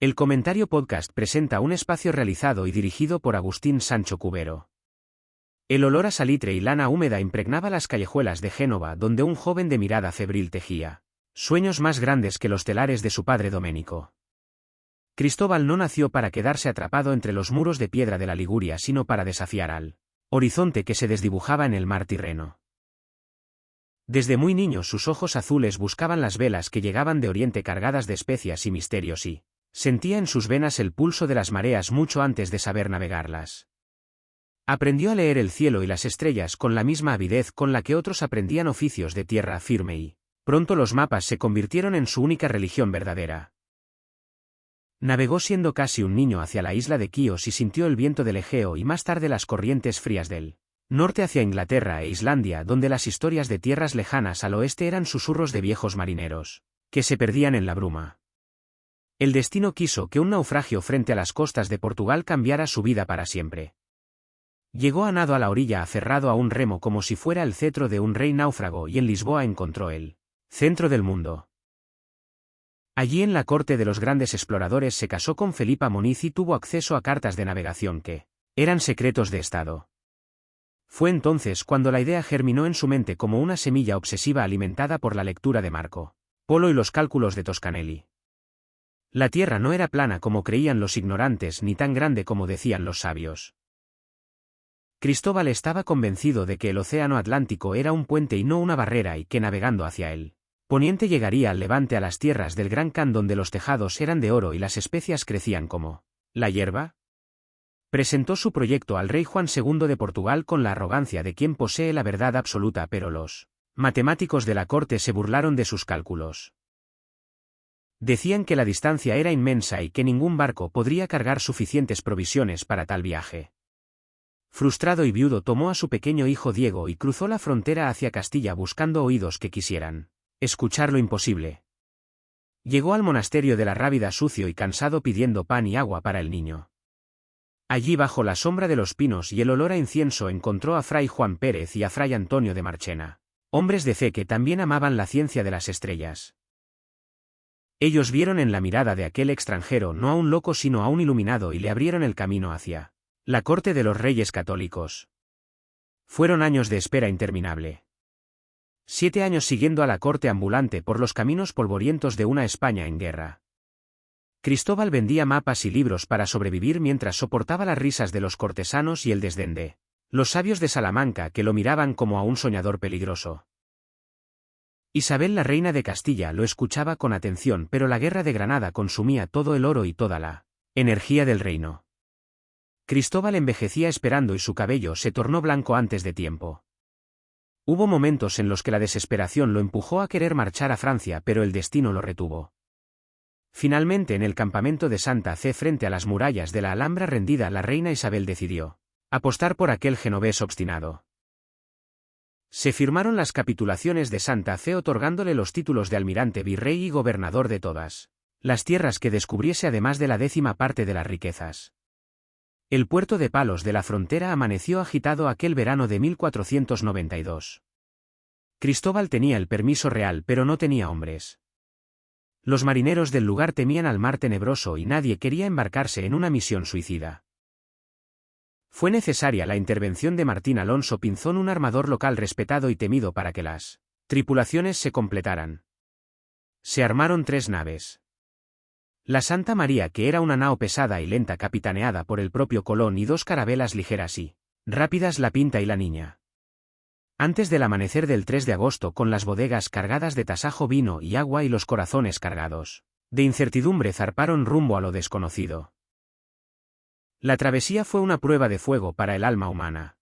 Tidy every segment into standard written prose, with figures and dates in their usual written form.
El Comentario Podcast presenta un espacio realizado y dirigido por Agustín Sancho Cubero. El olor a salitre y lana húmeda impregnaba las callejuelas de Génova, donde un joven de mirada febril tejía sueños más grandes que los telares de su padre Domenico. Cristóbal no nació para quedarse atrapado entre los muros de piedra de la Liguria, sino para desafiar al horizonte que se desdibujaba en el mar Tirreno. Desde muy niño sus ojos azules buscaban las velas que llegaban de Oriente cargadas de especias y misterios y sentía en sus venas el pulso de las mareas mucho antes de saber navegarlas. Aprendió a leer el cielo y las estrellas con la misma avidez con la que otros aprendían oficios de tierra firme y pronto los mapas se convirtieron en su única religión verdadera. Navegó siendo casi un niño hacia la isla de Quíos y sintió el viento del Egeo y más tarde las corrientes frías del norte hacia Inglaterra e Islandia, donde las historias de tierras lejanas al oeste eran susurros de viejos marineros que se perdían en la bruma. El destino quiso que un naufragio frente a las costas de Portugal cambiara su vida para siempre. Llegó a nado a la orilla aferrado a un remo como si fuera el cetro de un rey náufrago y en Lisboa encontró el centro del mundo. Allí en la corte de los grandes exploradores se casó con Felipa Moniz y tuvo acceso a cartas de navegación que eran secretos de Estado. Fue entonces cuando la idea germinó en su mente como una semilla obsesiva alimentada por la lectura de Marco Polo y los cálculos de Toscanelli. La Tierra no era plana como creían los ignorantes ni tan grande como decían los sabios. Cristóbal estaba convencido de que el océano Atlántico era un puente y no una barrera y que navegando hacia él poniente llegaría al levante, a las tierras del Gran Khan, donde los tejados eran de oro y las especias crecían como la hierba. Presentó su proyecto al rey Juan II de Portugal con la arrogancia de quien posee la verdad absoluta, pero los matemáticos de la corte se burlaron de sus cálculos. Decían que la distancia era inmensa y que ningún barco podría cargar suficientes provisiones para tal viaje. Frustrado y viudo, tomó a su pequeño hijo Diego y cruzó la frontera hacia Castilla buscando oídos que quisieran escuchar lo imposible. Llegó al monasterio de la Rábida sucio y cansado pidiendo pan y agua para el niño. Allí bajo la sombra de los pinos y el olor a incienso encontró a Fray Juan Pérez y a Fray Antonio de Marchena, hombres de fe que también amaban la ciencia de las estrellas. Ellos vieron en la mirada de aquel extranjero no a un loco sino a un iluminado y le abrieron el camino hacia la corte de los reyes católicos. Fueron años de espera interminable. 7 años siguiendo a la corte ambulante por los caminos polvorientos de una España en guerra. Cristóbal vendía mapas y libros para sobrevivir mientras soportaba las risas de los cortesanos y el desdén de los sabios de Salamanca, que lo miraban como a un soñador peligroso. Isabel, la reina de Castilla, lo escuchaba con atención, pero la guerra de Granada consumía todo el oro y toda la energía del reino. Cristóbal envejecía esperando y su cabello se tornó blanco antes de tiempo. Hubo momentos en los que la desesperación lo empujó a querer marchar a Francia, pero el destino lo retuvo. Finalmente, en el campamento de Santa Fe frente a las murallas de la Alhambra rendida, la reina Isabel decidió apostar por aquel genovés obstinado. Se firmaron las capitulaciones de Santa Fe otorgándole los títulos de almirante, virrey y gobernador de todas las tierras que descubriese, además de la 10ª parte de las riquezas. El puerto de Palos de la Frontera amaneció agitado aquel verano de 1492. Cristóbal tenía el permiso real, pero no tenía hombres. Los marineros del lugar temían al mar tenebroso y nadie quería embarcarse en una misión suicida. Fue necesaria la intervención de Martín Alonso Pinzón, un armador local respetado y temido, para que las tripulaciones se completaran. Se armaron 3 naves. La Santa María, que era una nao pesada y lenta capitaneada por el propio Colón, y 2 carabelas ligeras y rápidas, la Pinta y la Niña. Antes del amanecer del 3 de agosto, con las bodegas cargadas de tasajo, vino y agua y los corazones cargados de incertidumbre, zarparon rumbo a lo desconocido. La travesía fue una prueba de fuego para el alma humana.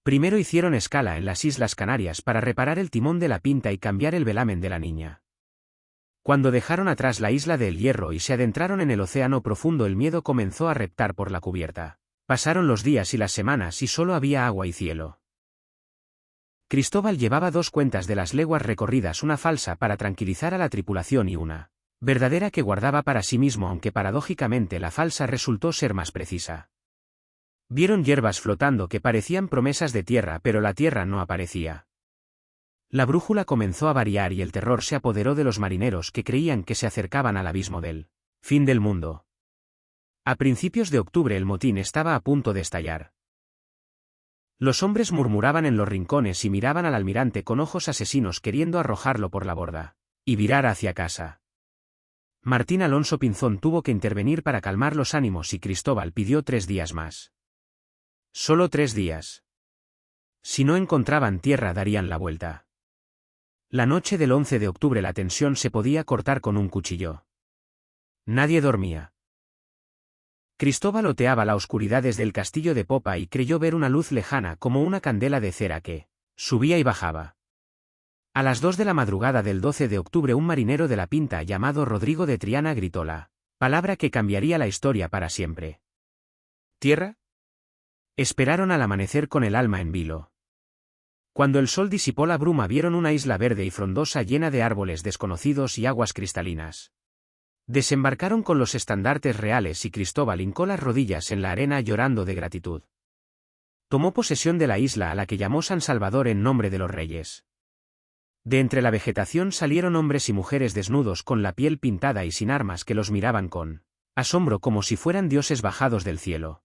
Primero hicieron escala en las Islas Canarias para reparar el timón de la Pinta y cambiar el velamen de la Niña. Cuando dejaron atrás la isla de El Hierro y se adentraron en el océano profundo, el miedo comenzó a reptar por la cubierta. Pasaron los días y las semanas y solo había agua y cielo. Cristóbal llevaba 2 cuentas de las leguas recorridas, una falsa para tranquilizar a la tripulación y una verdadera que guardaba para sí mismo, aunque paradójicamente la falsa resultó ser más precisa. Vieron hierbas flotando que parecían promesas de tierra, pero la tierra no aparecía. La brújula comenzó a variar y el terror se apoderó de los marineros, que creían que se acercaban al abismo del Fin del mundo. A principios de octubre el motín estaba a punto de estallar. Los hombres murmuraban en los rincones y miraban al almirante con ojos asesinos queriendo arrojarlo por la borda y virar hacia casa. Martín Alonso Pinzón tuvo que intervenir para calmar los ánimos y Cristóbal pidió 3 días más. Solo 3 días. Si no encontraban tierra darían la vuelta. La noche del 11 de octubre la tensión se podía cortar con un cuchillo. Nadie dormía. Cristóbal oteaba la oscuridad desde el castillo de popa y creyó ver una luz lejana como una candela de cera que subía y bajaba. A las 2 de la madrugada del 12 de octubre un marinero de la Pinta llamado Rodrigo de Triana gritó la palabra que cambiaría la historia para siempre. ¿Tierra? Esperaron al amanecer con el alma en vilo. Cuando el sol disipó la bruma vieron una isla verde y frondosa llena de árboles desconocidos y aguas cristalinas. Desembarcaron con los estandartes reales y Cristóbal hincó las rodillas en la arena llorando de gratitud. Tomó posesión de la isla a la que llamó San Salvador en nombre de los reyes. De entre la vegetación salieron hombres y mujeres desnudos con la piel pintada y sin armas que los miraban con asombro como si fueran dioses bajados del cielo.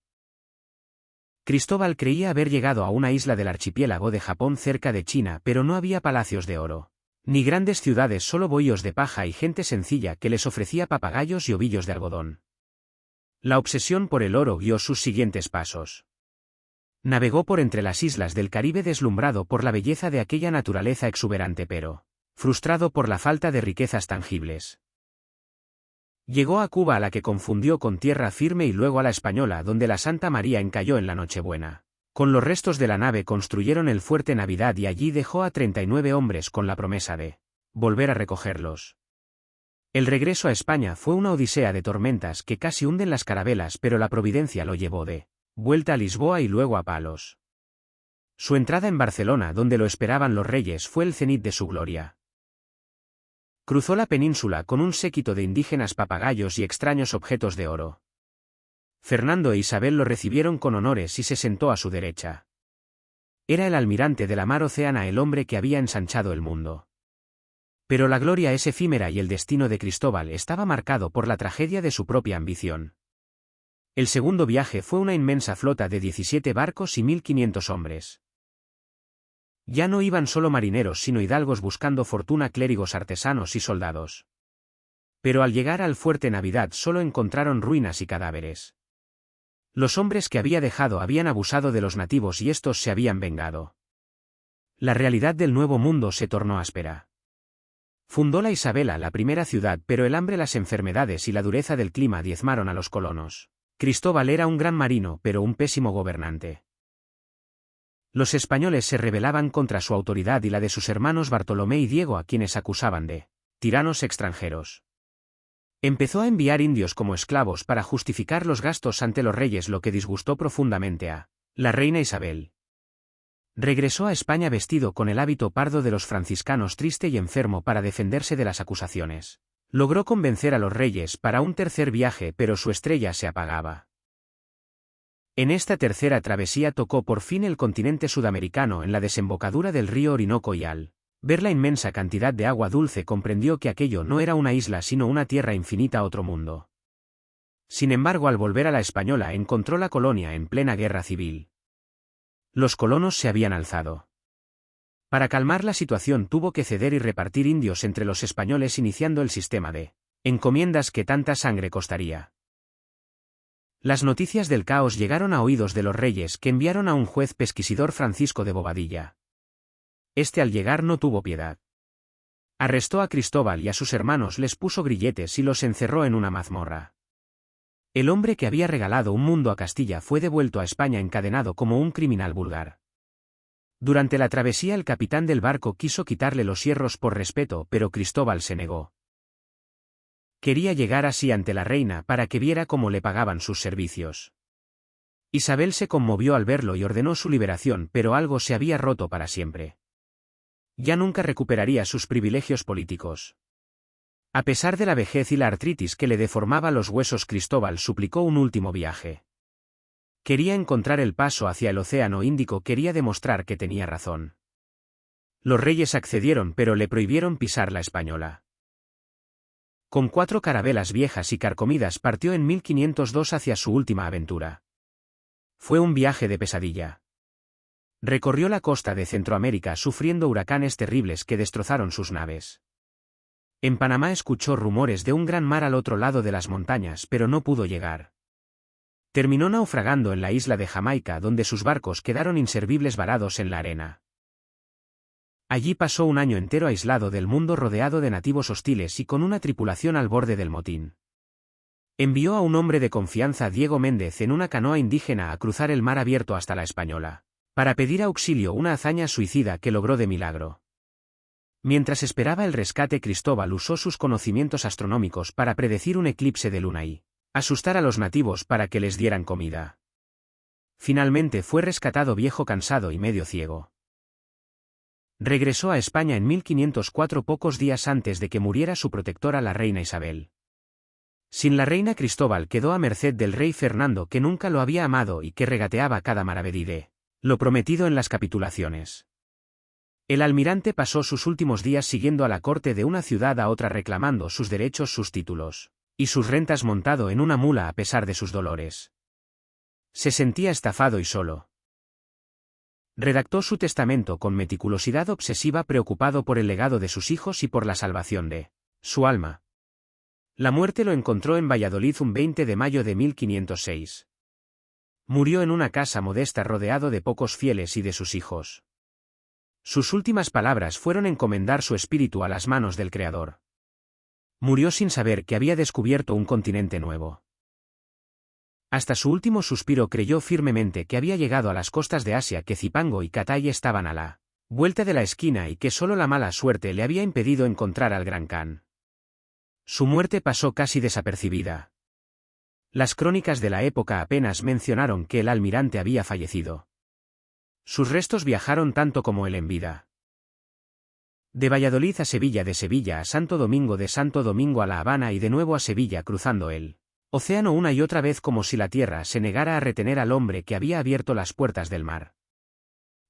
Cristóbal creía haber llegado a una isla del archipiélago de Japón cerca de China, pero no había palacios de oro ni grandes ciudades, solo bohíos de paja y gente sencilla que les ofrecía papagayos y ovillos de algodón. La obsesión por el oro guió sus siguientes pasos. Navegó por entre las islas del Caribe deslumbrado por la belleza de aquella naturaleza exuberante pero frustrado por la falta de riquezas tangibles. Llegó a Cuba, a la que confundió con tierra firme, y luego a la Española, donde la Santa María encalló en la Nochebuena. Con los restos de la nave construyeron el fuerte Navidad y allí dejó a 39 hombres con la promesa de volver a recogerlos. El regreso a España fue una odisea de tormentas que casi hunden las carabelas, pero la providencia lo llevó de vuelta a Lisboa y luego a Palos. Su entrada en Barcelona, donde lo esperaban los reyes, fue el cenit de su gloria. Cruzó la península con un séquito de indígenas, papagayos y extraños objetos de oro. Fernando e Isabel lo recibieron con honores y se sentó a su derecha. Era el almirante de la mar Océana, el hombre que había ensanchado el mundo. Pero la gloria es efímera y el destino de Cristóbal estaba marcado por la tragedia de su propia ambición. El segundo viaje fue una inmensa flota de 17 barcos y 1500 hombres. Ya no iban solo marineros sino hidalgos buscando fortuna, clérigos, artesanos y soldados. Pero al llegar al fuerte Navidad solo encontraron ruinas y cadáveres. Los hombres que había dejado habían abusado de los nativos y estos se habían vengado. La realidad del Nuevo Mundo se tornó áspera. Fundó la Isabela, la primera ciudad, pero el hambre, las enfermedades y la dureza del clima diezmaron a los colonos. Cristóbal era un gran marino, pero un pésimo gobernante. Los españoles se rebelaban contra su autoridad y la de sus hermanos Bartolomé y Diego, a quienes acusaban de tiranos extranjeros. Empezó a enviar indios como esclavos para justificar los gastos ante los reyes, lo que disgustó profundamente a la reina Isabel. Regresó a España vestido con el hábito pardo de los franciscanos, triste y enfermo, para defenderse de las acusaciones. Logró convencer a los reyes para un tercer viaje, pero su estrella se apagaba. En esta tercera travesía tocó por fin el continente sudamericano en la desembocadura del río Orinoco y al ver la inmensa cantidad de agua dulce comprendió que aquello no era una isla sino una tierra infinita, otro mundo. Sin embargo, al volver a la Española encontró la colonia en plena guerra civil. Los colonos se habían alzado. Para calmar la situación tuvo que ceder y repartir indios entre los españoles, iniciando el sistema de encomiendas que tanta sangre costaría. Las noticias del caos llegaron a oídos de los reyes, que enviaron a un juez pesquisidor, Francisco de Bobadilla. Este, al llegar, no tuvo piedad. Arrestó a Cristóbal y a sus hermanos, les puso grilletes y los encerró en una mazmorra. El hombre que había regalado un mundo a Castilla fue devuelto a España encadenado como un criminal vulgar. Durante la travesía el capitán del barco quiso quitarle los hierros por respeto, pero Cristóbal se negó. Quería llegar así ante la reina para que viera cómo le pagaban sus servicios. Isabel se conmovió al verlo y ordenó su liberación, pero algo se había roto para siempre. Ya nunca recuperaría sus privilegios políticos. A pesar de la vejez y la artritis que le deformaba los huesos, Cristóbal suplicó un último viaje. Quería encontrar el paso hacia el Océano Índico, quería demostrar que tenía razón. Los reyes accedieron, pero le prohibieron pisar la Española. Con 4 carabelas viejas y carcomidas partió en 1502 hacia su última aventura. Fue un viaje de pesadilla. Recorrió la costa de Centroamérica sufriendo huracanes terribles que destrozaron sus naves. En Panamá escuchó rumores de un gran mar al otro lado de las montañas, pero no pudo llegar. Terminó naufragando en la isla de Jamaica, donde sus barcos quedaron inservibles varados en la arena. Allí pasó un año entero aislado del mundo, rodeado de nativos hostiles y con una tripulación al borde del motín. Envió a un hombre de confianza, Diego Méndez, en una canoa indígena a cruzar el mar abierto hasta la Española, para pedir auxilio, una hazaña suicida que logró de milagro. Mientras esperaba el rescate, Cristóbal usó sus conocimientos astronómicos para predecir un eclipse de luna y asustar a los nativos para que les dieran comida. Finalmente fue rescatado, viejo, cansado y medio ciego. Regresó a España en 1504, pocos días antes de que muriera su protectora, la reina Isabel. Sin la reina, Cristóbal quedó a merced del rey Fernando, que nunca lo había amado y que regateaba cada maravedí de lo prometido en las capitulaciones. El almirante pasó sus últimos días siguiendo a la corte de una ciudad a otra, reclamando sus derechos, sus títulos y sus rentas, montado en una mula a pesar de sus dolores. Se sentía estafado y solo. Redactó su testamento con meticulosidad obsesiva, preocupado por el legado de sus hijos y por la salvación de su alma. La muerte lo encontró en Valladolid un 20 de mayo de 1506. Murió en una casa modesta, rodeado de pocos fieles y de sus hijos. Sus últimas palabras fueron encomendar su espíritu a las manos del Creador. Murió sin saber que había descubierto un continente nuevo. Hasta su último suspiro creyó firmemente que había llegado a las costas de Asia, que Zipango y Catay estaban a la vuelta de la esquina y que solo la mala suerte le había impedido encontrar al Gran Khan. Su muerte pasó casi desapercibida. Las crónicas de la época apenas mencionaron que el almirante había fallecido. Sus restos viajaron tanto como él en vida. De Valladolid a Sevilla, de Sevilla a Santo Domingo, de Santo Domingo a La Habana y de nuevo a Sevilla, cruzando el océano una y otra vez, como si la tierra se negara a retener al hombre que había abierto las puertas del mar.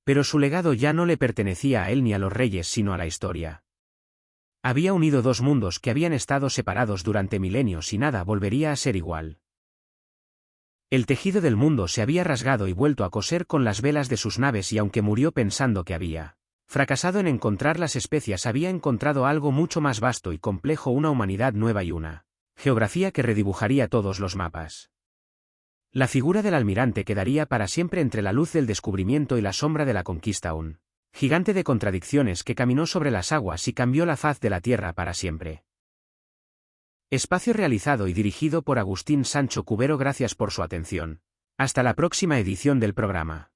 Pero su legado ya no le pertenecía a él ni a los reyes, sino a la historia. Había unido dos mundos que habían estado separados durante milenios y nada volvería a ser igual. El tejido del mundo se había rasgado y vuelto a coser con las velas de sus naves, y aunque murió pensando que había fracasado en encontrar las especias, había encontrado algo mucho más vasto y complejo, una humanidad nueva y una geografía que redibujaría todos los mapas. La figura del almirante quedaría para siempre entre la luz del descubrimiento y la sombra de la conquista, un gigante de contradicciones que caminó sobre las aguas y cambió la faz de la tierra para siempre. Espacio realizado y dirigido por Agustín Sancho Cubero. Gracias por su atención. Hasta la próxima edición del programa.